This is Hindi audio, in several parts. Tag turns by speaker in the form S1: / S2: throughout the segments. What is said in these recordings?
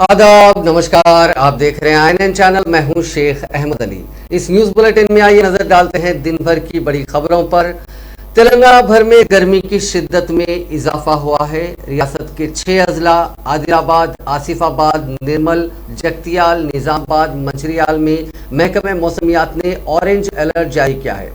S1: आदाब, नमस्कार। आप देख रहे हैं INN चैनल। मैं हूं शेख अहमद अली। इस न्यूज बुलेटिन में आइए नजर डालते हैं दिन भर की बड़ी खबरों पर। तेलंगाना भर में गर्मी की शिद्दत में इजाफा हुआ है। रियासत के 6 अजला आदिलाबाद, आसिफाबाद, निर्मल, जगतियाल, निजामाबाद, मंचिरियाल में महकमे मौसमियात ने ऑरेंज अलर्ट जारी किया है।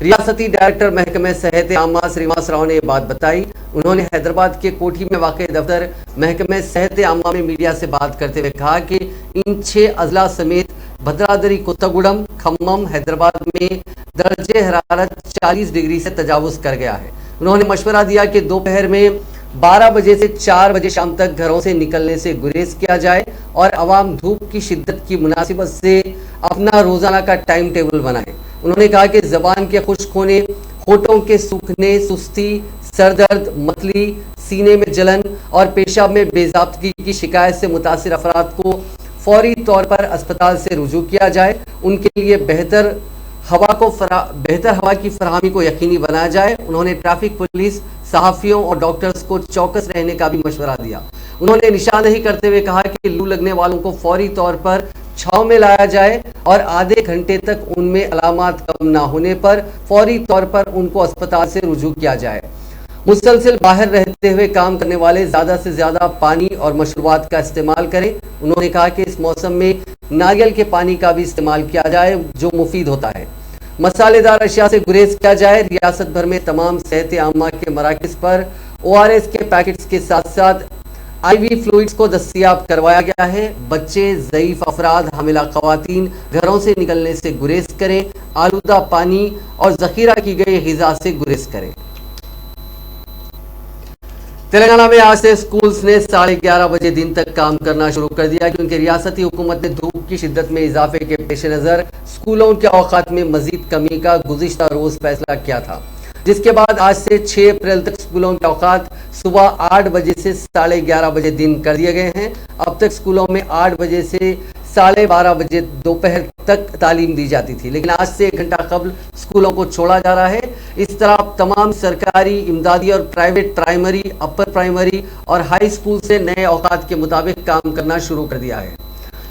S1: रियासती डायरेक्टर महकमे सेहत आमा श्रीनिवास राव ने ये बात बताई। उन्होंने हैदराबाद के कोठी में वाक़ दफ्तर महकमे सेहत आमा में मीडिया से बात करते हुए कहा कि इन 6 अजला समेत भद्रादरी, कोत्तागुडम, खम्मम, हैदराबाद में दर्जे हरारत 40 डिग्री से तजावुज कर गया है। उन्होंने मशवरा दिया कि दोपहर में 12 बजे से 4 बजे शाम तक घरों से निकलने से गुरेज किया जाए और अवाम धूप की शिद्दत की मुनासिबत से अपना रोजाना का टाइम टेबल बनाए। उन्होंने कहा कि जबान के खुश्क होने, होठों के सूखने, सुस्ती, सरदर्द, मतली, सीने में जलन और पेशाब में बेजाब्तगी की शिकायत से मुतासिर अफराद को फौरी तौर पर अस्पताल से रुजू किया जाए। उनके लिए बेहतर हवा की फराहमी को यकीनी बनाया जाए। उन्होंने ट्रैफिक पुलिस, सहाफ़ियों और डॉक्टर्स को चौकस रहने का भी मशवरा दिया। उन्होंने निशानदेही करते हुए कहा कि लू लगने वालों को फौरी तौर पर छांव में लाया जाए और आधे घंटे तक उनमें अलामात कम ना होने पर फौरी तौर पर उनको अस्पताल से रुजू किया जाए। मुसलसल बाहर रहते हुए काम करने वाले ज़्यादा से ज़्यादा पानी और मशरूबात का इस्तेमाल करें। उन्होंने कहा कि इस मौसम में नारियल के पानी का भी इस्तेमाल किया जाए जो मुफीद होता है। मसालेदार अशिया से गुरेज किया जाए। रियासत भर में तमाम सेहत आमा के मराकज़ पर ORS के पैकेट्स के साथ साथ IV फ्लूइड्स को दस्तियाब करवाया गया है। बच्चे, ज़ईफ़ अफराद, हामिला ख़वातीन घरों से निकलने से गुरेज करें। आलूदा पानी और ज़ख़ीरा की गई ग़िज़ा से गुरेज करें। तेलंगाना में आज से स्कूल्स ने 11:30 बजे दिन तक काम करना शुरू कर दिया क्योंकि रियासती हुकूमत ने धूप की शिद्दत में इजाफे के पेश नज़र स्कूलों के औकात में मजीद कमी का गुज़िश्ता रोज़ फैसला किया था, जिसके बाद आज से 6 अप्रैल तक स्कूलों के औकात सुबह 8 बजे से 11:30 बजे दिन कर दिए गए हैं। अब तक स्कूलों में 8 बजे से 12:30 बजे दोपहर तक तालीम दी जाती थी, लेकिन आज से 1 घंटा कबल स्कूलों को छोड़ा जा रहा है। इस तरह तमाम सरकारी, इमदादी और प्राइवेट प्राइमरी, अपर प्राइमरी और हाई स्कूल से नए औकात के मुताबिक काम करना शुरू कर दिया है।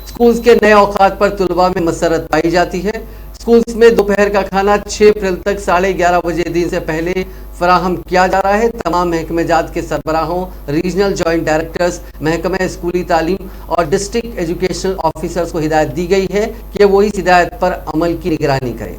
S1: स्कूल्स के नए औकात पर तुलबा में मसरत पाई जाती है। स्कूल्स में दोपहर का खाना 6 अप्रैल तक 11:30 बजे दिन से पहले फराहम किया जा रहा है। तमाम महकमे जात के सरबराहों, रीजनल जॉइंट डायरेक्टर्स, महकमे स्कूली तालीम और डिस्ट्रिक्ट एजुकेशनल ऑफिसर्स को हिदायत दी गई है कि वो इस हिदायत पर अमल की निगरानी करें।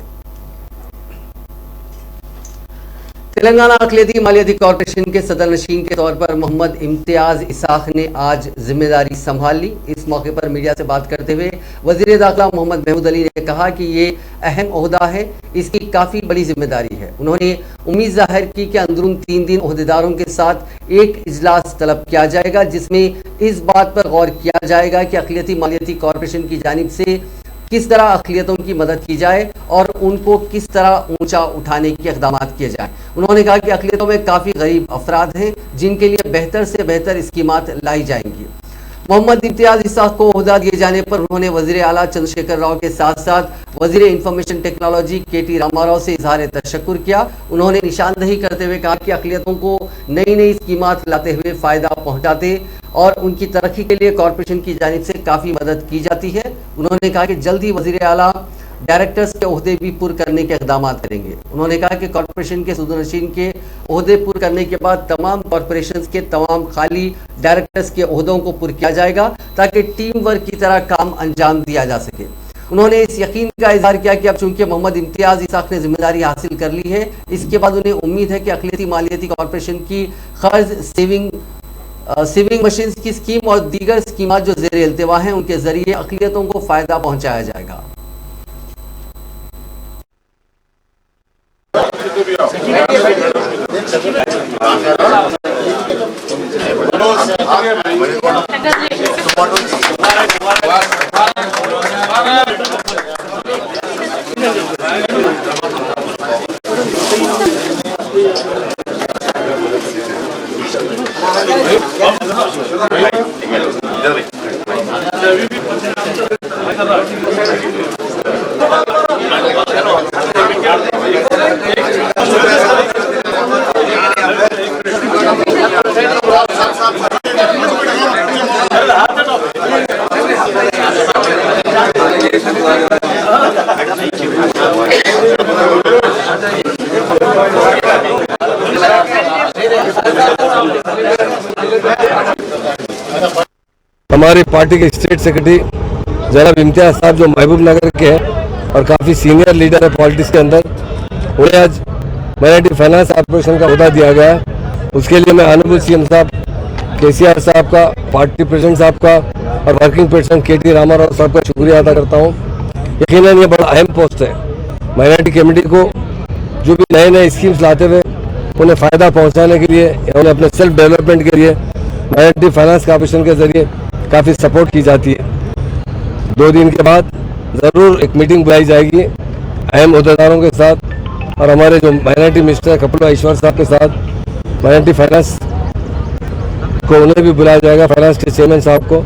S1: तेलंगाना अक़लियती मालियाती कॉरपोरेशन के सदर नशीन के तौर पर मोहम्मद इम्तियाज़ इसाक ने आज जिम्मेदारी संभाल ली। इस मौके पर मीडिया से बात करते हुए वज़ीर दाखिला मोहम्मद महमूद अली ने कहा कि ये अहम ओहदा है, इसकी काफ़ी बड़ी जिम्मेदारी है। उन्होंने उम्मीद जाहिर की कि अंदरून 3 दिन ओहदेदारों के साथ एक इजलास तलब किया जाएगा जिसमें इस बात पर गौर किया जाएगा कि अक़लियती मालियाती कॉरपोरेशन की जानिब से किस तरह अक़लियतों की मदद की जाए और उनको किस तरह ऊंचा उठाने के इक़दाम किए जाए। उन्होंने कहा कि अक़लियतों में काफ़ी गरीब अफराद हैं जिनके लिए बेहतर से बेहतर स्कीमात लाई जाएंगी। मोहम्मद इम्तियाज़ इसाक को ओहदा दिए जाने पर उन्होंने वज़ीर आला चंद्रशेखर राव के साथ साथ वज़ीर इंफॉर्मेशन टेक्नोलॉजी KT रामाराव से इजहार तशक्कुर किया। उन्होंने निशानदेही करते हुए कहा कि अक़लियतों को नई नई स्कीमात लाते हुए फ़ायदा पहुँचाते और उनकी तरक्की के लिए कॉरपोरेशन की जानिब से काफ़ी मदद की जाती है। उन्होंने कहा कि जल्द ही वज़ीर आला डायरेक्टर्स के ओहदे भी पुर करने के इक़दाम करेंगे। उन्होंने कहा कि कॉरपोरेशन के सदरनशीन के ओहदे पुर करने के बाद तमाम कॉरपोरेशन के तमाम खाली डायरेक्टर्स के ओहदों को पुर किया जाएगा ताकि टीम वर्क की तरह काम अंजाम दिया जा सके। उन्होंने इस यकीन का इजहार किया कि अब चूंकि मोहम्मद इम्तियाज़ इसाक ने जिम्मेदारी हासिल कर ली है, इसके बाद उन्हें उम्मीद है कि अक़लियती मालियाती कॉरपोरेशन की क़र्ज़ सेविंग मशीन की स्कीम और दीगर स्कीमात जो ज़ेर इल्तिवा हैं उनके ज़रिए अक़लियतों को फ़ायदा पहुँचाया जाएगा।
S2: इधर हमारी पार्टी के स्टेट सेक्रेटरी जनाब इम्तियाज साहब जो महबूब नगर के हैं और काफ़ी सीनियर लीडर है पॉलिटिक्स के अंदर, उन्हें आज माइनॉरिटी फाइनेंस कॉर्पोरेशन का अहदा दिया गया है। उसके लिए मैं ऑनरेबल सीएम साहब केसीआर साहब का, पार्टी प्रेसिडेंट साहब का और वर्किंग प्रेसिडेंट केटी रामाराव साहब का शुक्रिया अदा करता हूँ। यकीनन ये बड़ा अहम पोस्ट है। माइनॉरिटी कम्युनिटी को जो भी नए नए स्कीम्स लाते हुए उन्हें फ़ायदा पहुँचाने के लिए, उन्हें अपने सेल्फ डेवलपमेंट के लिए माइनॉरिटी फाइनेंस कॉर्पोरेशन के जरिए काफ़ी सपोर्ट की जाती है। 2 दिन के बाद ज़रूर एक मीटिंग बुलाई जाएगी अहम अहदेदारों के साथ और हमारे जो माइनॉरिटी मिनिस्टर कपिल ईश्वर साहब के साथ। माइनॉरिटी फाइनेंस को उन्हें भी बुलाया जाएगा, फाइनेंस के चेयरमैन साहब को,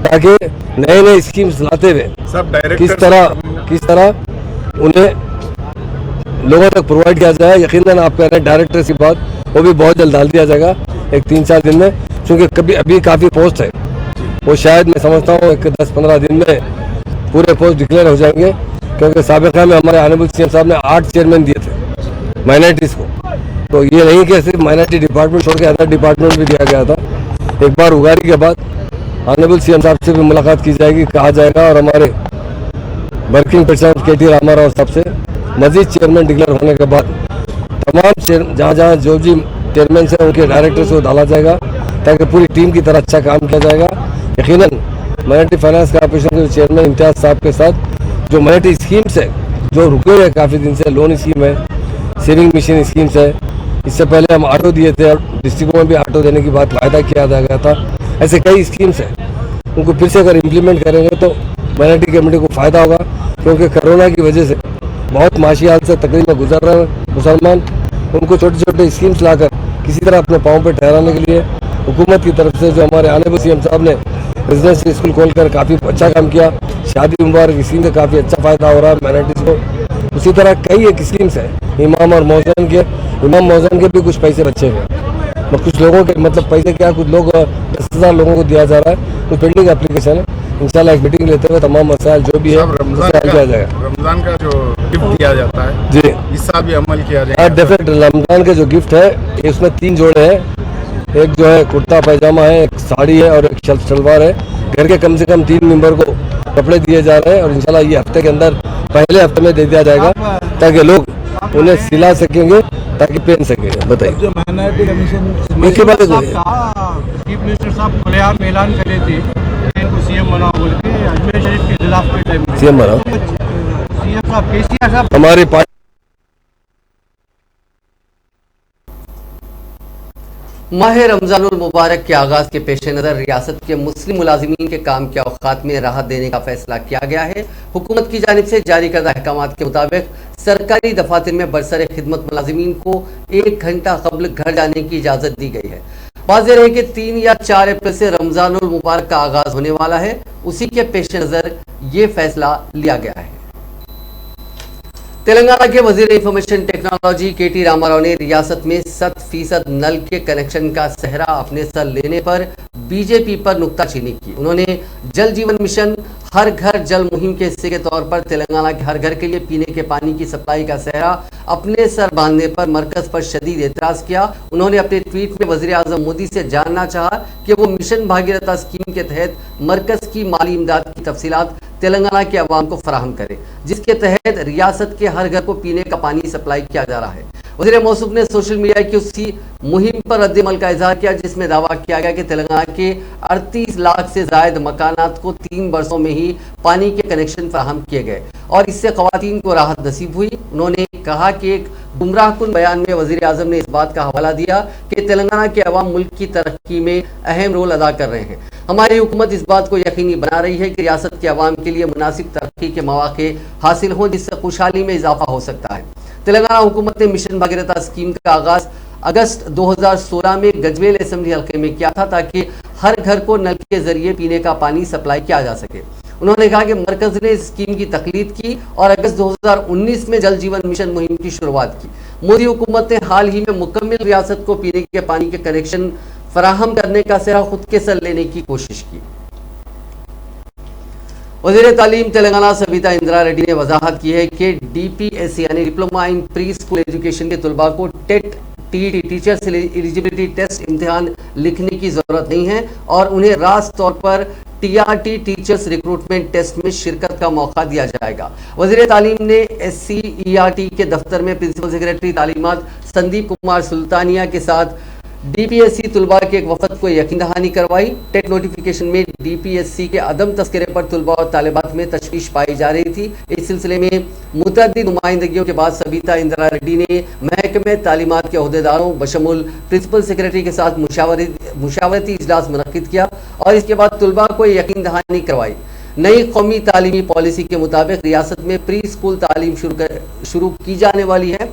S2: ताकि नए नए स्कीम्स लाते हुए किस तरह उन्हें लोगों तक प्रोवाइड किया जाए। यकीनन आप कह रहे हैं डायरेक्टर की बात, वो भी बहुत जल्द डाल दिया जाएगा एक 3-4 दिन में, क्योंकि अभी काफ़ी पोस्ट है, वो शायद मैं समझता हूँ एक 10-15 दिन में पूरे पोस्ट डिक्लेयर हो जाएंगे। क्योंकि साबिका में हमारे ऑनरेबल सीएम साहब ने 8 चेयरमैन दिए थे माइनॉरिटीज़ को, तो ये नहीं कि सिर्फ माइनॉरिटी डिपार्टमेंट छोड़ के अदर डिपार्टमेंट भी दिया गया था। एक बार उगाड़ी के बाद ऑनरेबल सीएम साहब से भी मुलाकात की जाएगी, कहा जाएगा, और हमारे वर्किंग प्रेसिडेंट केटी रामाराव साहब से मजीद चेयरमैन डिक्लेयर होने के बाद तमाम जहाँ जो भी चेयरमैन से उनके डायरेक्टर्स को डाला जाएगा, ताकि पूरी टीम की तरह अच्छा काम किया जाएगा। यकीनन माइनॉरिटी फाइनेंस कॉर्पोरेशन के चेयरमैन इम्तियाज साहब के साथ जो माइनॉरिटी स्कीम्स है जो रुके हुए हैं काफ़ी दिन से, लोन स्कीम है, सेविंग मशीन स्कीम्स है, इससे पहले हम ऑटो दिए थे और डिस्ट्रिक्टों में भी ऑटो देने की बात वायदा किया गया था। ऐसे कई स्कीम्स हैं, उनको फिर से अगर इम्प्लीमेंट करेंगे तो माइनॉरिटी कम्युनिटी को फ़ायदा होगा। क्योंकि कोरोना की वजह से बहुत माशी हाल से तकलीफ में गुजर रहे हैं मुसलमान, उनको छोटे छोटे स्कीम्स लाकर किसी तरह अपने पाँव पर ठहराने के लिए हुकूमत की तरफ से जो हमारे ऑनरेबल सीएम साहब ने रेजिडेंशियल स्कूल खोलकर काफ़ी अच्छा काम किया, शादी मुबारक स्कीम से काफ़ी अच्छा फ़ायदा हो रहा है माइनॉरिटीज़ को। उसी तरह कई एक स्कीम्स हैं, इमाम मौज़न के भी कुछ पैसे बचे हुए हैं, कुछ लोगों के मतलब पैसे क्या, कुछ लोग 10,000 लोगों को दिया जा रहा है, कुछ पेंडिंग एप्लीकेशन है। इंशाल्लाह एक मीटिंग लेते हुए तमाम मसाइल जो भी है किया जाएगा।
S3: रमजान का जो गिफ्ट दिया जाता है
S2: जी,
S3: इस साल भी अमल किया जाएगा।
S2: डेफिनेट रमजान के जो गिफ्ट है उसमें 3 जोड़े हैं, एक जो है कुर्ता पैजामा है, एक साड़ी है और एक शलवार है। घर के कम से कम 3 मेंबर को कपड़े दिए जा रहे हैं और इंशाल्लाह ये हफ्ते के अंदर, पहले हफ्ते में दे दिया जाएगा, ताकि लोग उन्हें सिला सकेंगे, ताकि पहन सकेंगे। बताइए
S4: जो माइनॉरिटी कमीशन
S2: इसके बाद
S4: चीफ मिनिस्टर साहब खुलेआम ऐलान करे थे इनको सीएम बनाओ बोल के, अजमेर शरीफ के खिलाफ के टाइम में
S2: सीएम बनाओ,
S4: सीएम साहब केसीआर साहब
S2: हमारी पार्टी
S1: माह रमजानुल मुबारक के आगाज के पेश नज़र रियासत के मुस्लिम मुलाजिमीन के काम के औकात में राहत देने का फैसला किया गया है। हुकूमत की जानिब से जारी करदा अहकामात के मुताबिक सरकारी दफातर में बरसर खिदमत मुलाजिमीन को 1 घंटा कबल घर जाने की इजाज़त दी गई है। वाज़ेह है कि 3 या 4 अप्रैल से रमजानुल मुबारक का आगाज होने वाला है, उसी के पेश नज़र ये फैसला लिया गया है। तेलंगाना के वजीर इंफॉर्मेशन टेक्नोलॉजी केटी रामाराव ने रियासत में 100% नल के कनेक्शन का सहरा अपने सर लेने पर बीजेपी पर नुक्ताचीनी की। उन्होंने जल जीवन मिशन हर घर जल मुहिम के हिस्से के तौर पर तेलंगाना के हर घर के लिए पीने के पानी की सप्लाई का सहरा अपने सर बांधने पर मरकज पर शदीद एतराज किया। उन्होंने अपने ट्वीट में वजीर आजम मोदी से जानना चाहा कि वो मिशन भागीरथ स्कीम के तहत मरकज की माली इमदाद की तफसीलात तेलंगाना के अवाम को फराहम करे, जिसके तहत रियासत के हर घर को पीने का पानी सप्लाई किया जा रहा है। वज़ीर मौसूफ ने सोशल मीडिया की उसी मुहिम पर रद्द-ए-अमल का इजहार किया, जिसमें दावा किया गया कि तेलंगाना के 38 लाख से जायद मकानात को 3 बरसों में ही पानी के कनेक्शन फराहम किए गए और इससे खवातीन को राहत नसीब हुई। उन्होंने कहा कि एक गुमराहकुन बयान में वज़ीर आज़म ने इस बात का हवाला दिया कि तेलंगाना के अवाम मुल्क की तरक्की में अहम रोल अदा कर रहे हैं। हमारी हुकूमत इस बात को यकीनी बना रही है कि रियासत के अवाम के लिए मुनासिब तरक्की के मौके हासिल हों, जिससे खुशहाली में इजाफा हो सकता है। तेलंगाना हुकूमत ने मिशन भागीरथ स्कीम का आगाज अगस्त 2016 में गजवेल असेंबली हल्के में किया था, ताकि हर घर को नल के जरिए पीने का पानी सप्लाई किया जा सके। उन्होंने कहा कि मरकज ने इस स्कीम की तखलीद की और अगस्त 2019 में जल जीवन मिशन मुहिम की शुरुआत की। मोदी हुकूमत ने हाल ही में मुकम्मल रियासत को पीने के पानी के कनेक्शन फराहम करने का सहरा खुद के सर लेने की कोशिश की। वज़ीर तालीम तेलंगाना सविता इंदिरा रेड्डी ने वजाहत की है कि DPSC यानी diploma in preschool education के तलबा को TET TET teachers eligibility test इम्तिहान लिखने की ज़रूरत नहीं है और उन्हें रास्त तौर पर TRT टीचर्स रिक्रूटमेंट टेस्ट में शिरकत का मौका दिया जाएगा। वज़ीर तालीम ने SCERT के दफ्तर में प्रिंसिपल सेक्रेटरी तालीमात संदीप कुमार सुल्तानिया के साथ DPSC तुलबा के एक वफद को यकीन दहानी करवाई। टेट नोटिफिकेशन में DPSC के अदम तस्करे पर तुलबा और तालिबात में तशवीश पाई जा रही थी। इस सिलसिले में मुतअद्दिद नुमाइंदगियों के बाद सबीता इंदिरा रेड्डी ने महकमे तालीमात के अहदेदारों बशमुल प्रिंसिपल सेक्रेटरी के साथ मुशावरती इजलास मुनक्किद किया और इसके बाद तुलबा को यकीन दहानी करवाई। नई कौमी तालीमी पॉलिसी के मुताबिक रियासत में प्री स्कूल तालीम शुरू की जाने वाली है।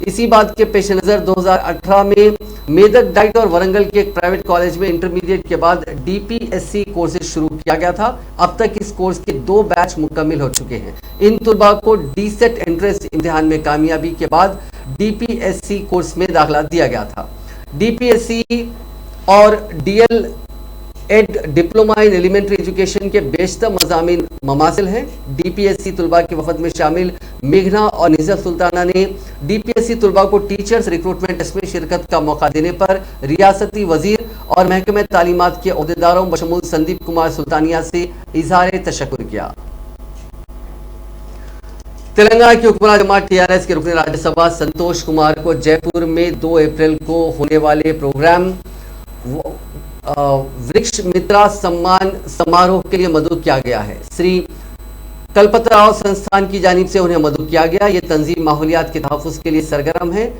S1: इसी बात के पेश नज़र 2018 में मेदक डाइट और वरंगल के एक प्राइवेट कॉलेज में इंटरमीडिएट के बाद DPSC कोर्सेज शुरू किया गया था। अब तक इस कोर्स के 2 बैच मुकम्मिल हो चुके हैं। इन तुलबा को DSET एंट्रेंस इम्तिहान में कामयाबी के बाद DPSC कोर्स में दाखिला दिया गया था। DPSC और DL Ed diploma in elementary education के बेशतर मज़ामीन ममासिल हैं। DPSC तुलबा के वफद में शामिल मेघना और निज़त सुल्ताना ने DPSC तुलबा को टीचर्स रिक्रूटमेंट टेस्ट में शिरकत का मौका देने पर रियासती वजीर और महकमे तालीमात के अहदेदारों बशमूल संदीप कुमार सुल्तानिया से इजहार तशक्कुर किया। तेलंगाना की हुक्मरान जमात TRS के रुकन राज्यसभा संतोष कुमार को जयपुर में 2 अप्रैल को होने वाले प्रोग्राम वृक्ष मित्रा सम्मान समारोह के लिए मदऊ किया गया है। श्री कलपतराव संस्थान की जानिब से उन्हें मदऊ किया गया। ये तंजीम माहौलियात के तहफ़्फ़ुज़ के लिए सरगर्म है।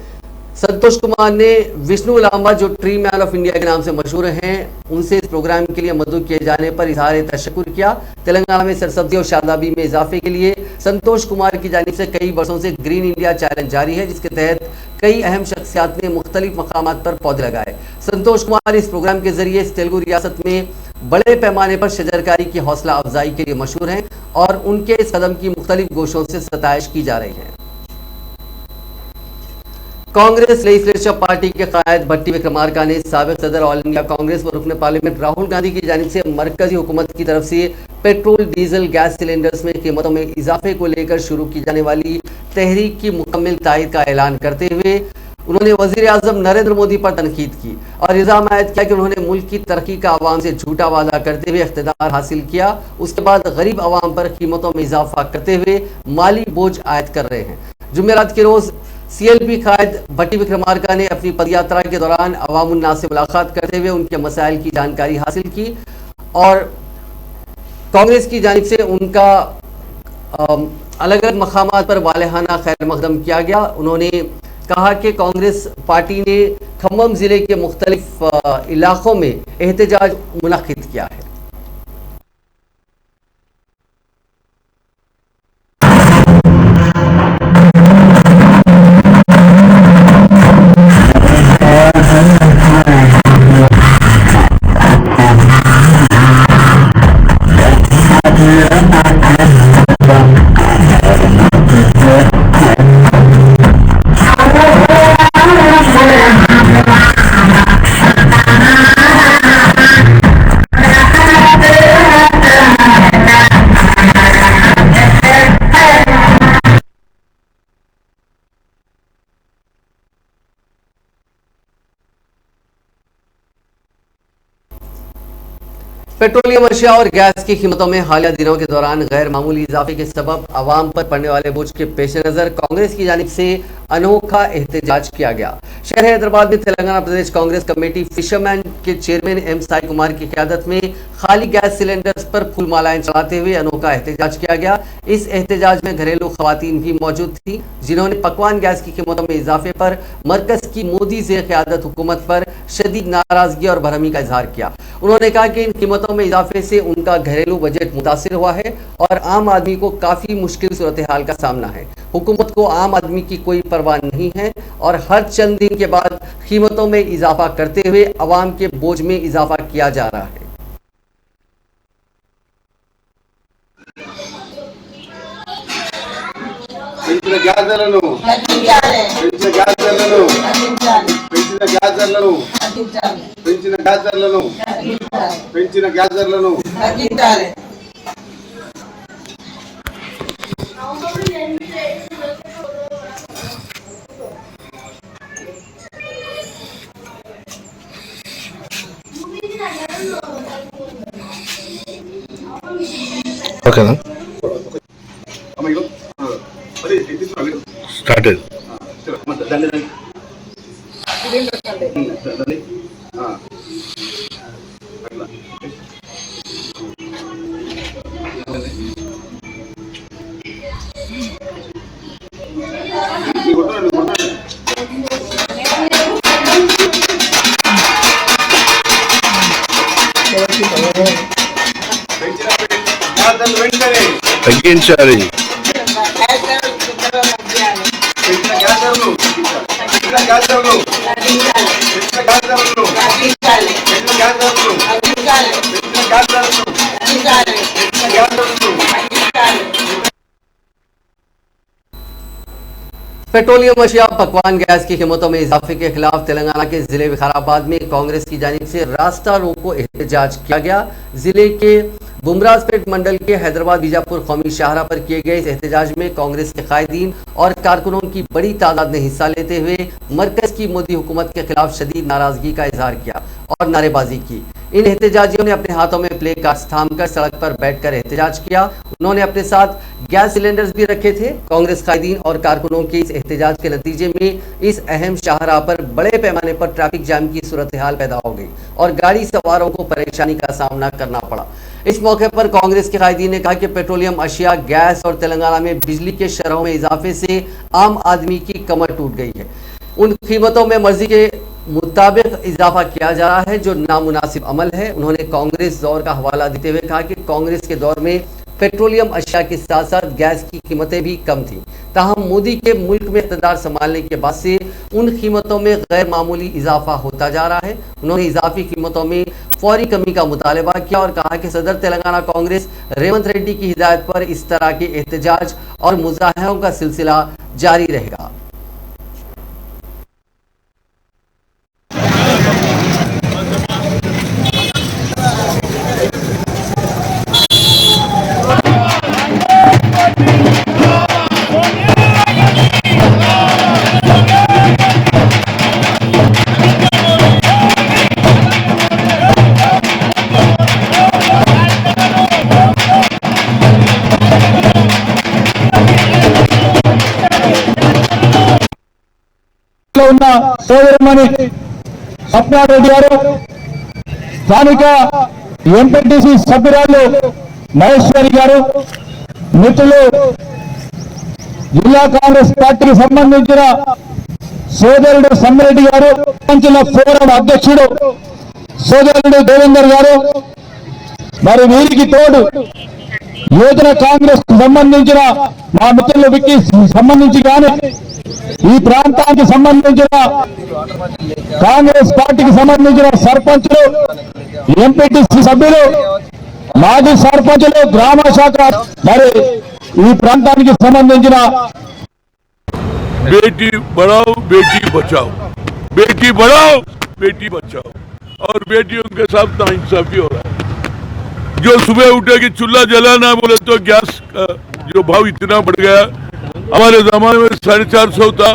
S1: संतोष कुमार ने विष्णु लांबा जो ट्री मैन ऑफ इंडिया के नाम से मशहूर हैं, उनसे इस प्रोग्राम के लिए मदऊ किए जाने पर इजहार तशक्कुर किया। तेलंगाना में सरसब्जी और शादाबी में इजाफे के लिए संतोष कुमार की जानिब से कई वर्षों से ग्रीन इंडिया चैलेंज जारी है, जिसके तहत कई अहम शख्सियात ने मुख्तलिफ मकामात पर पौधे लगाए। संतोष कुमार इस प्रोग्राम के जरिए इस तेलुगु रियासत में बड़े पैमाने पर शजरकारी की हौसला अफजाई के लिए मशहूर हैं और उनके इस कदम की मुख्तलिफ गोशों से सताइश की जा रही है। कांग्रेस लेजिस्लेचर पार्टी के कायद भट्टी विक्रमार्का ने साबिक सदर ऑल इंडिया कांग्रेस व रुकन पार्लियामेंट राहुल गांधी की जानिब से मरकजी हुकूमत की तरफ से पेट्रोल डीजल गैस सिलेंडर्स में कीमतों में इजाफे को लेकर शुरू की जाने वाली तहरीक की मुकम्मल तायद का ऐलान करते हुए उन्होंने वजीर आजम नरेंद्र मोदी पर तनकीद की और इल्जाम आयद किया कि उन्होंने मुल्क की तरक्की का आवाम से झूठा वादा करते हुए इख्तिदार हासिल किया, उसके बाद गरीब आवाम पर कीमतों में इजाफा करते हुए माली बोझ आयद कर रहे हैं। जुमेरात के रोज CLP कायद भट्टी विक्रमार्का ने अपनी पदयात्रा के दौरान अवाम उन्नास से मुलाकात करते हुए उनके मसाइल की जानकारी हासिल की और कांग्रेस की जानिब से उनका अलग अलग मकामात पर वालेहाना खैर मकदम किया गया। उन्होंने कहा कि कांग्रेस पार्टी ने खम्मम जिले के मुख्तलिफ इलाकों में एहतजाज मुनक्किद किया है। पेट्रोलियम अशिया और गैस की कीमतों में हालिया दिनों के दौरान गैर मामूली इजाफे के सबब आवाम पर पड़ने वाले बोझ के पेश नज़र कांग्रेस की जानिब से अनोखा एहतजाज किया गया। शहर हैदराबाद में तेलंगाना प्रदेश कांग्रेस कमेटी फिशरमैन के चेयरमैन M साई कुमार की क़यादत में खाली गैस सिलेंडर्स पर फूल मालाएं चढ़ाते हुए अनोखा एहतजाज किया गया। इस एहतजाज में घरेलू खवातीन भी मौजूद थी, जिन्होंने पकवान गैस की कीमतों में इजाफे पर मरकज की मोदी से क़यादत हुकूमत पर शदीद नाराजगी और बरहमी का इजहार किया। उन्होंने कहा कि इन कीमतों में इजाफे से उनका घरेलू बजट मुतासिर हुआ है और आम आदमी को काफ़ी मुश्किल सूरत हाल का सामना है। हुकूमत को आम आदमी की कोई परवाह नहीं है और हर चंद दिन के बाद कीमतों में इजाफा करते हुए अवाम के बोझ में इजाफा किया जा रहा है।
S3: పెంచిన గ్యాస్ ధరలను
S5: ఓకేనా
S3: అమ్మ ఇగో అదే తీసుకురా వీడు
S5: స్టార్టెడ్
S3: చలో అమ్మ దండి దండి దండి అట్లా కొట్టాలి కొట్టాలి వెంటనే
S5: తగ్గించాలి
S3: పెంచిన గ్యాస్ ధరలు పెంచిన గ్యాస్ ధరలు పెంచిన గ్యాస్ ధరలు పెంచిన గ్యాస్ ధరలు పెంచిన గ్యాస్ ధరలు పెంచిన గ్యాస్ ధరలు
S1: पेट्रोलियम अशिया पकवान गैस की कीमतों में इजाफे के खिलाफ तेलंगाना के जिले विकाराबाद में कांग्रेस की जानिब से रास्ता रोको एहतजाज किया गया। जिले के बुमराजपेट मंडल के हैदराबाद बीजापुर कौमी शाहरा पर किए गए इस एहतजाज में कांग्रेस के कायदीन और कारकुनों की बड़ी तादाद ने हिस्सा लेते हुए मरकज की मोदी हुकूमत के खिलाफ शदीद नाराजगी का इजहार किया और नारेबाजी की। इन एहतजाजियों ने अपने हाथों में प्ले कार्ड्स थामकर सड़क पर बैठकर एहतजाज किया। उन्होंने अपने साथ गैस सिलेंडर्स भी रखे थे। कांग्रेस कायदीन और कारकुनों के इस एहतजाज के नतीजे में इस अहम शाहराह पर बड़े पैमाने पर ट्रैफिक जाम की सूरत हाल पैदा हो गई और गाड़ी सवारों को परेशानी का सामना करना पड़ा। इस मौके पर कांग्रेस के कायदीन ने कहा कि पेट्रोलियम अशिया गैस और तेलंगाना में बिजली के शरहों में इजाफे से आम आदमी की कमर टूट गई है। उन कीमतों में मर्जी के मुताबिक इजाफा किया जा रहा है जो नामुनासिब अमल है। उन्होंने कांग्रेस दौर का हवाला देते हुए कहा कि कांग्रेस के दौर में पेट्रोलियम अशिया के साथ साथ गैस की कीमतें भी कम थी, ताहम मोदी के मुल्क में इक़्तिदार संभालने के बाद से उन कीमतों में गैर मामूली इजाफा होता जा रहा है। उन्होंने इजाफी कीमतों में फौरी कमी का मुतालबा किया और कहा कि सदर तेलंगाना कांग्रेस रेवंत रेड्डी की हिदायत पर इस तरह के एहतजाज और मुजाहरों का सिलसिला जारी रहेगा।
S6: ఉన్న సోదరుమణి స్వప్నారెడ్డి గారు, స్థానిక ఎంపీటీసీ సభ్యురాలు మహేశ్వరి గారు, మిత్రులు జిల్లా కాంగ్రెస్ పార్టీకి సంబంధించిన సోదరుడు సమ్మిరెడ్డి గారు, ఫోరం అధ్యక్షుడు సోదరుడు దేవేందర్ గారు, మరి వీరికి తోడు యువజన కాంగ్రెస్ సంబంధించిన మా మిత్రులు విక్కి సంబంధించి కానీ ఈ ప్రాంతానికి సంబంధించిన కాంగ్రెస్ పార్టీకి సంబంధించిన సర్పంచులు, ఎంపీటీసీ సభ్యులు, మాజీ సర్పంచులు, గ్రామ శాఖ, మరి ఈ ప్రాంతానికి సంబంధించిన
S7: बेटी बढ़ाओ बेटी बचाओ, बेटी बढ़ाओ बेटी बचाओ, और बेटियों के साथ नाइंसाफी हो रहा है। जो सुबह उठे कि चूल्हा जलाना बोले तो गैस का जो भाव इतना बढ़ गया। हमारे जमाने में 450 था,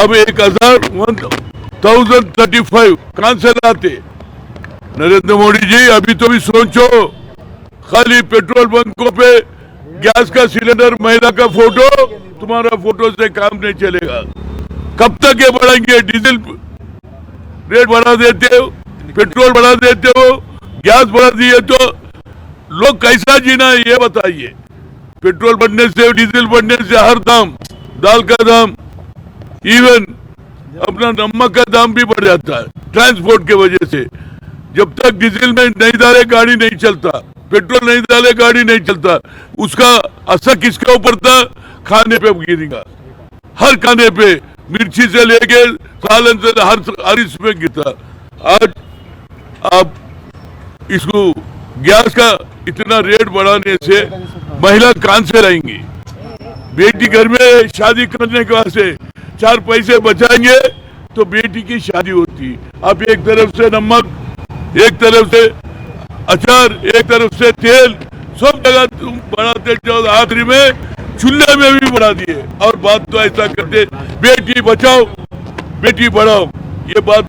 S7: अब 1035 कहां से लाते। नरेंद्र मोदी जी अभी तो भी सोचो, खाली पेट्रोल बंकों पे गैस का सिलेंडर, महिला का फोटो, तुम्हारा फोटो से काम नहीं चलेगा। कब तक ये बढ़ाएंगे? डीजल रेट बढ़ा देते हो, पेट्रोल बढ़ा देते हो, गैस बढ़ा दिए तो लोग कैसा जीना है ये बताइए। पेट्रोल बढ़ने से, डीजल बढ़ने से हर दाम, दाल का दाम, इवन अपना नमक का दाम भी बढ़ जाता है ट्रांसपोर्ट के वजह से। जब तक डीजल में नहीं डाले गाड़ी नहीं चलता, पेट्रोल नहीं डाले गाड़ी नहीं चलता, उसका असर किसके ऊपर था? खाने पे गिरेगा, हर खाने पे, मिर्ची से लेके सालन से हर इसमें गिरता। आज आप इसको गैस का इतना रेट बढ़ाने से महिला कहां से लाएंगी? बेटी घर में शादी करने के वास्ते 4 पैसे बचाएंगे तो बेटी की शादी होती। आप एक तरफ से नमक, एक तरफ से अचार, एक तरफ से तेल, सब जगह तुम बढ़ाते जाओ, आखिरी में चूल्हे में भी बढ़ा दिए। और बात तो ऐसा करते, बेटी बचाओ बेटी बढ़ाओ, ये बात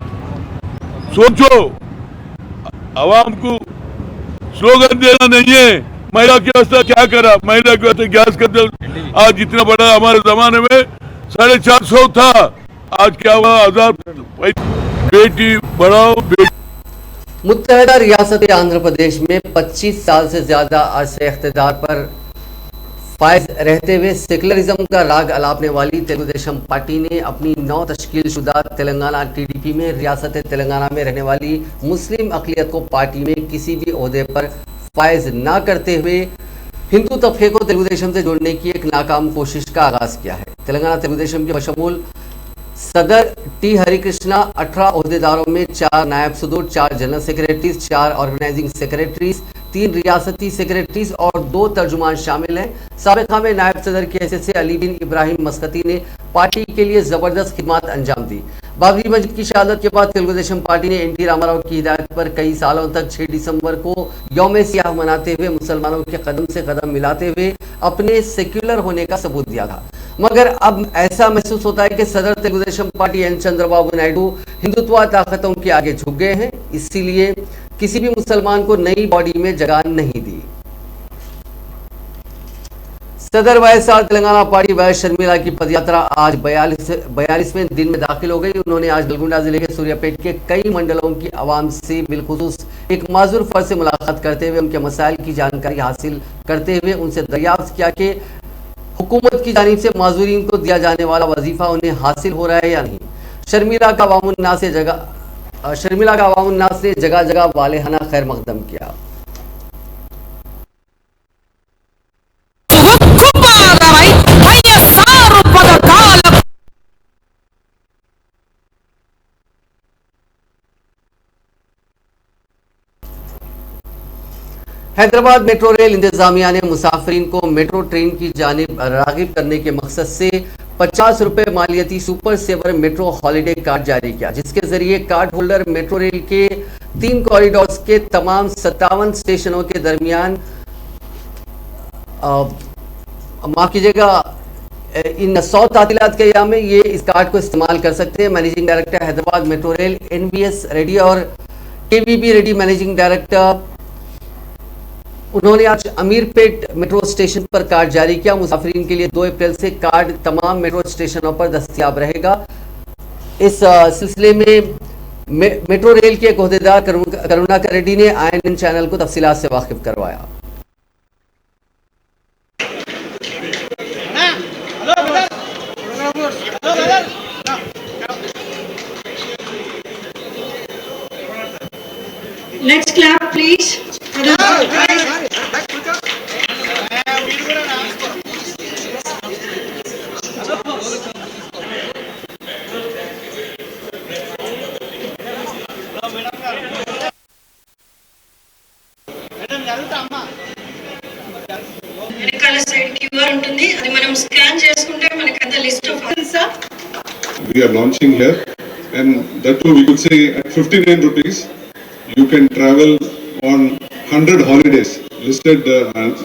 S7: सोचो। आवाम को स्लोगन देना नहीं है, महिला के वास्ते क्या करा, महिला के वास्ते गैस का आज इतना बड़ा, हमारे जमाने में 450 था, आज क्या हुआ 1000। बेटी बढ़ाओ बेटी।
S1: मुत्तहदा रियासत आंध्र प्रदेश में 25 साल से ज्यादा अरसे इख्तिदार पर फायज रहते हुए सेकुलरिज्म का राग अलापने वाली तेलुगुदेशम पार्टी ने अपनी नौ तश्कील शुदा तेलंगाना टीडीपी में रियासत तेलंगाना में रहने वाली मुस्लिम अक़लियत को पार्टी में किसी भी ओहदे पर फायज न करते हुए हिंदू तबके को तेलुगुदेशम से जोड़ने की एक नाकाम कोशिश का आगाज किया है। तेलंगाना तेलुगुदेशम के बशमूल सदर टी हरिकृष्णा 18 ओहदेदारों में 4 नायब सदर, 4 जनरल सेक्रेटरीज, 4 ऑर्गेनाइजिंग सेक्रेटरीज, 3 रियासती सेक्रेटरीज और 2 तर्जुमान शामिल हैं। साबिक़ा में नायब सदर की हैसियत से अली बिन इब्राहिम मस्कती ने पार्टी के लिए जबरदस्त खिदमत अंजाम दी। बाबरी मस्जिद की शहादत के बाद तेलुगुदेशम पार्टी ने एनटी रामाराव की हिदायत पर कई सालों तक 6 दिसंबर को यौम सियाह मनाते हुए मुसलमानों के कदम से कदम मिलाते हुए अपने सेक्युलर होने का सबूत दिया था, मगर अब ऐसा महसूस होता है कि सदर तेलुगुदेशम पार्टी एन चंद्रबाबू नायडू हिंदुत्व ताकतों के आगे झुक गए हैं, इसीलिए किसी भी मुसलमान को नई बॉडी में जगह नहीं दी। सदर YSR Telangana party vice Sharmila की पदयात्रा आज 42वें दिन में दाखिल हो गई। उन्होंने आज नलगोंडा जिले के सूर्यापेट के कई मंडलों की आवाम से बिलखुसूस एक माजूर फर्द से मुलाकात करते हुए उनके मसाइल की जानकारी हासिल करते हुए उनसे दरियाफ्त किया कि हुकूमत की जानिब से माजूरीन को दिया जाने वाला वजीफा उन्हें हासिल हो रहा है या नहीं। शर्मिला का अवामुन्नास ने जगह जगह वालेहाना खैर मकदम किया। हैदराबाद मेट्रो रेल इंतजामिया ने मुसाफिरीन को मेट्रो ट्रेन की जानिब रागिब करने के मकसद से 50 रुपये मालियती super saver metro holiday card जारी किया, जिसके जरिए कार्ड होल्डर मेट्रो रेल के 3 कॉरिडोर्स के तमाम 57 स्टेशनों के दरमियान माफ कीजिएगा इन 100 तातीलात के अय्याम में ये इस कार्ड को इस्तेमाल कर सकते हैं। Managing director Hyderabad metro rail NVS Reddy और KVB रेड्डी मैनेजिंग डायरेक्टर उन्होंने आज अमीरपेट मेट्रो स्टेशन पर कार्ड जारी किया। मुसाफिरीन के लिए 2 अप्रैल से कार्ड तमाम मेट्रो स्टेशनों पर दस्तयाब रहेगा। इस सिलसिले में मेट्रो रेल के एक ओहदेदार करुणाकर रेड्डी ने INN चैनल को तफसीलात से वाकिफ करवाया।
S8: Next clap, please. వెనకాల సైడ్ QR ఉంటుంది, అది మనం స్కాన్ చేసుకుంటే మనకి అంత list of answer
S3: We are launching here, and that too we could say at 59 rupees you can travel on 100 holidays listed.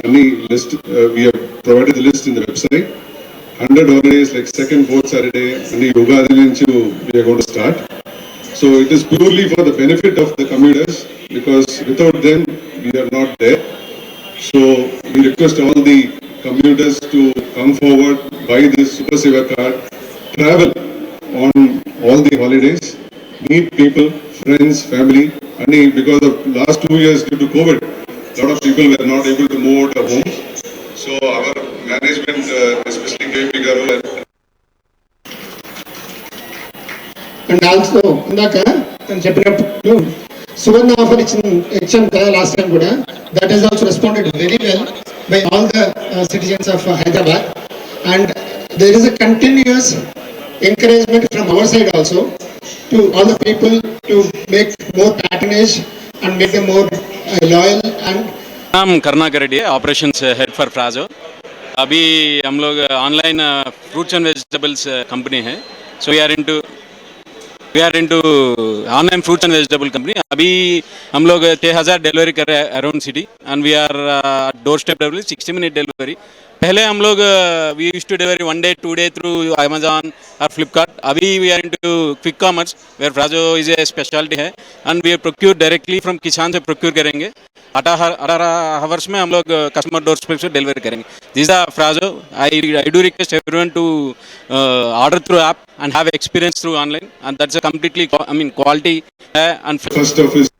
S3: Any list we have provided the list in the website. 100 holidays like second, fourth Saturday, and Ugadi nunchi we are going to start. So it is purely for the benefit of the commuters, because without them we are not there. So we request all the commuters to come forward, buy this Super Saver card, travel on all the holidays, meet people, friends, family. And because of last 2 years due to COVID, a lot of people were not able to move out of homes. So our management, especially KP Garu,
S9: and also ఇందాక నేను చెప్పినప్పుడు సువర్ణ ఆఫర్ ఇచ్చాను కదా లాస్ట్ టైం కూడా, that is also responded very well by all the citizens of Hyderabad, and there is a continuous encouragement from our side also to all the people to make more patronage and make them more loyal. And
S10: नाम Karunakar Reddy, operations head for Fraazo. अभी हम लोग online fruits and vegetables company है, so we are into online fruits and vegetable company. अभी हम लोग 6000 डिलीवरी कर रहे हैं around city, and we are door step delivery, 60 minute delivery. पहले हम लोग we used to deliver 1 day 2 day through Amazon और फ्लिपकार्ट. अभी we are into quick commerce where फ्राजो is a speciality है and we procure directly from किसान से प्रोक्यूर करेंगे. 18 आवर्स में हम लोग कस्टमर डोर स्टेप से डिलीवर करेंगे. This are Fraazo. I do request everyone to order through app and have experience through online, and that's a completely quality and
S3: First of his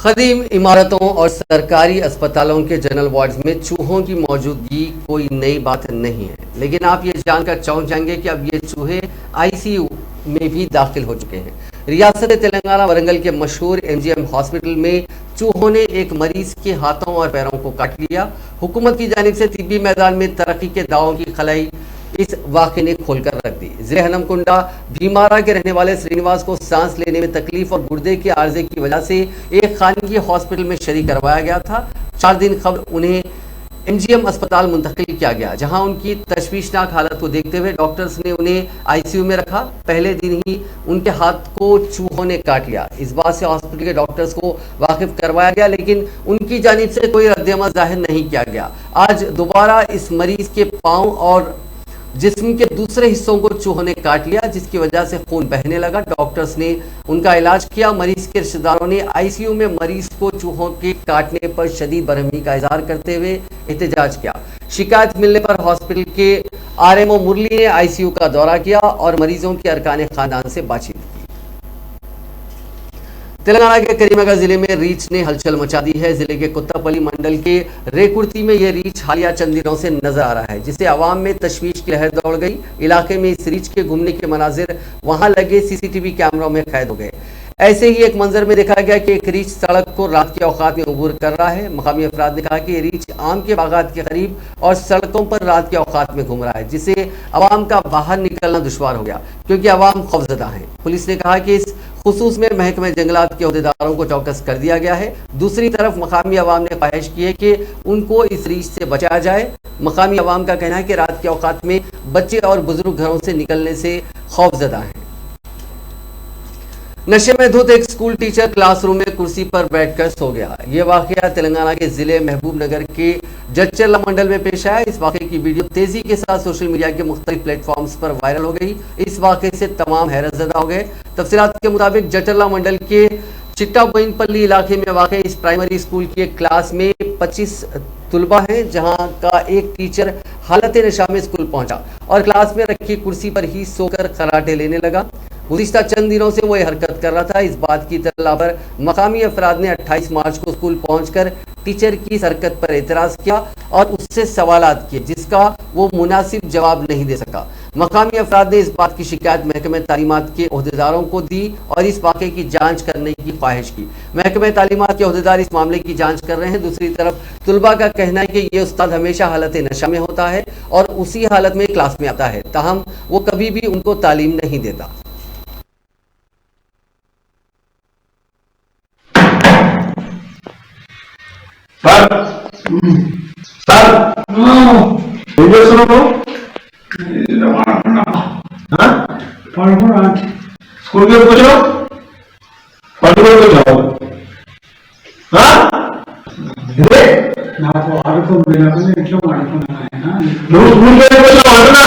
S1: खदीम इमारतों और सरकारी अस्पतालों के जनरल वार्ड्स में चूहों की मौजूदगी कोई नई बात नहीं है, लेकिन आप ये जानकर चौंक जाएंगे कि अब ये चूहे आईसीयू में भी दाखिल हो चुके हैं. रियासत तेलंगाना वरंगल के मशहूर एमजीएम हॉस्पिटल में चूहों ने एक मरीज के हाथों और पैरों को काट लिया. हुकूमत की जानिब से तिब्बी मैदान में तरक्की के दावों की खलाई इस वाक़े ने खोलकर रख दी. जिले हनमकुंडा भीमारा के रहने वाले श्रीनिवास को सांस लेने में तकलीफ और गुर्दे के आर्जे की वजह से एक खानगी हॉस्पिटल में शरीक करवाया गया था. 4 दिन कबल उन्हें एमजीएम अस्पताल मुंतकिल किया गया, जहां उनकी तशवीशनाक हालत को देखते हुए डॉक्टर्स ने उन्हें आईसीयू में रखा. पहले दिन ही उनके हाथ को चूहों ने काट लिया. इस बात से हॉस्पिटल के डॉक्टर्स को वाकिफ करवाया गया, लेकिन उनकी जानिब से कोई रद्द-ए-अमल जाहिर नहीं किया गया. आज दोबारा इस मरीज के पाँव और जिस्म के दूसरे हिस्सों को चूहों ने काट लिया, जिसकी वजह से खून बहने लगा. डॉक्टर्स ने उनका इलाज किया. मरीज के रिश्तेदारों ने आईसीयू में मरीज को चूहों के काटने पर शदीद बरहमी का इजहार करते हुए एहतजाज किया. शिकायत मिलने पर हॉस्पिटल के आरएमओ मुरली ने आईसीयू का दौरा किया और मरीजों के अरकान खानदान से बातचीत की. तेलंगाना के करीमनगर जिले में रीछ ने हलचल मचा दी है. जिले के कुत्तापल्ली मंडल के रेकुर्ती में यह रीछ हालिया चंद दिनों से नजर आ रहा है, जिससे आवाम में तशवीश की लहर दौड़ गई. इलाके में इस रीछ के घूमने के मनाजिर वहां लगे सीसीटीवी कैमरों में कैद हो गए. ऐसे ही एक मंजर में देखा गया कि एक रीछ सड़क को रात के औकात में अबूर कर रहा है. मकामी अफराद ने कहा कि रीछ आम के बागात के करीब और सड़कों पर रात के औकात में घूम रहा है, जिससे आवाम का बाहर निकलना दुश्वार हो गया, क्योंकि आवाम खौफजदा है. पुलिस ने कहा कि इस खुसूस में महकमे जंगलात के अहदेदारों को चौकस कर दिया गया है. दूसरी तरफ मकामी अवाम ने ख्वाहिश की है कि उनको इस रीछ से बचाया जाए. मकामी अवाम का कहना है कि रात के औकात में बच्चे और बुजुर्ग घरों से निकलने से खौफजदा हैं. नशे में धुत एक स्कूल टीचर क्लासरूम में कुर्सी पर बैठकर सो गया. ये वाकया तेलंगाना के जिले महबूब नगर के जच्चरला मंडल में पेश आया. इस वाकये की वीडियो तेजी के साथ सोशल मीडिया के मुख्तलिफ प्लेटफॉर्म्स पर वायरल हो गई. इस वाकये से तमाम हैरतज़दा हो गए. तफसीलात के मुताबिक जच्चरला मंडल के चिट्टा बोइनपल्ली इलाके में वाक़ इस प्राइमरी स्कूल की एक क्लास में 25 तुलबा हैं, जहां का एक टीचर हालत नशा में स्कूल पहुंचा और क्लास में रखी कुर्सी पर ही सोकर खराटे लेने लगा. गुज़िश्ता चंद दिनों से वो ये हरकत कर रहा था. इस बात की इत्तला पर मकामी अफराद ने 28 मार्च को स्कूल पहुंचकर टीचर की इस हरकत पर एतराज़ किया और उससे सवालात किए, जिसका वो मुनासिब जवाब नहीं दे सका. मकामी अफराद ने इस बात की शिकायत महकमे तालीमात के अहदेदारों को दी और इस वाक़े की जांच करने की ख्वाहिश की. महकमे तालीमात के अहदेदार इस मामले की जांच कर रहे हैं. दूसरी तरफ तुलबा का कहना है कि ये उस्ताद हमेशा हालत नशा में होता है और उसी हालत में क्लास में आता है, ताहम वो कभी भी उनको तालीम नहीं देता.
S6: స్కూల్ కి వచ్చావు పట్టుకొని వచ్చావు నాకు ఆడుకోలేకపోతే ఇంట్లో ఆడుకున్నా నువ్వు స్కూల్ కి వచ్చావు అంటున్నా.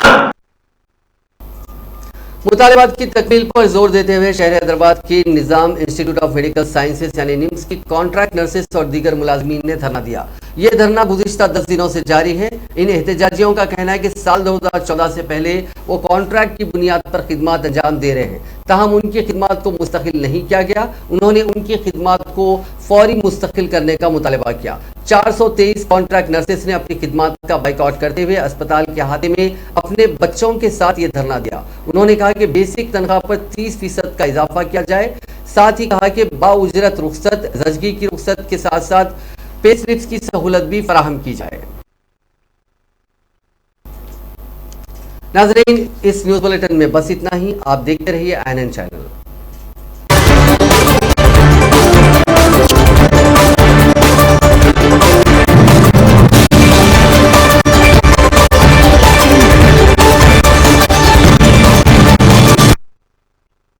S1: मुतालबात की तकमील पर जोर देते हुए शहर हैदराबाद की निज़ाम इंस्टीट्यूट ऑफ मेडिकल साइंसेज यानी निम्स की कॉन्ट्रैक्ट नर्सेस और दीगर मुलाजमीन ने धरना दिया. ये धरना गुज़िश्ता 10 दिनों से जारी है. इन एहतजाजियों का कहना है कि साल 2014 से पहले वो कॉन्ट्रैक्ट की बुनियाद पर खिदमात अंजाम दे रहे हैं, ताहम उनकी खिदमात को मुस्तकिल नहीं किया गया. उन्होंने उनकी खिदमात को फौरी मुस्तकिल करने का मुतालबा किया. 423 कॉन्ट्रैक्ट नर्सेस ने अपनी खिदमात का बाइकआउट करते हुए अस्पताल के अहाते में अपने बच्चों के साथ ये धरना दिया. उन्होंने कहा कि बेसिक तनख्वाह पर 30% का इजाफा किया जाए. साथ ही कहा कि बाउजरत रुख्सत, ज़चगी की रुख्सत के साथ साथ पे स्लिप्स की सहूलत भी फराहम की जाए. नाज़रीन, इस न्यूज़ बुलेटिन में बस इतना ही. आप देखते रहिए INN चैनल.